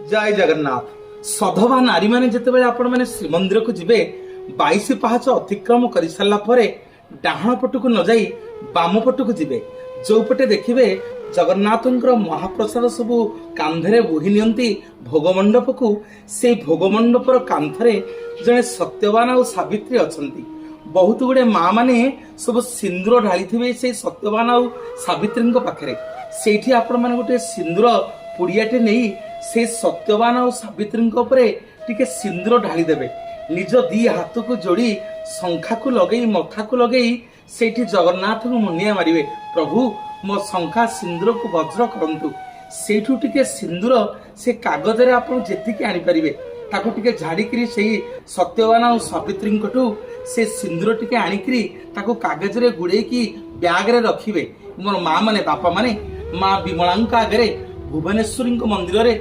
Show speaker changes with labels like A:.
A: जय जगन्नाथ। सधवा नारी माने जेतेबेले आपण माने श्रीमंदिर को जिबे 22 पाहाच अतिक्रम कर सारा पर डाहाण पटक न जाई बाम पटक जिबे जो पटे देखिबे जगन्नाथंकर महाप्रसाद सबु कांधरे बोही नियंती भोगमंडप को से भोगमंडपर कांथरे जने सत्यवान और सावित्री अछंती। बहुत गुड़े माँ माने सब सिंदूर ढाली थे से सत्यवान और सावित्री पाखे से आपण मैंने गोटे सिंदूर पुड़ियाटे नहीं से सत्यवान और सावित्री टिके सिंदूर ढाली देवे निज दी हाथ को जोड़ी शंखा को लगे मखा को लगे से जगन्नाथ को मुंडिया मारे प्रभु मो शंखा सिंदूर को वज्र करंतु सेठू टिके सिंदूर से कागज रे आपण जेतिके आनी परिबे ताको टिके झाड़ीकरी से सत्यवान और सावित्री से सिंदूर टिके आनिकरी ताको कागज रे गुड़े की बैग रे रखिबे। मोर माँ माने बापा माने माँ विमलांक आगे भुवनेश्वरी मंदिर रे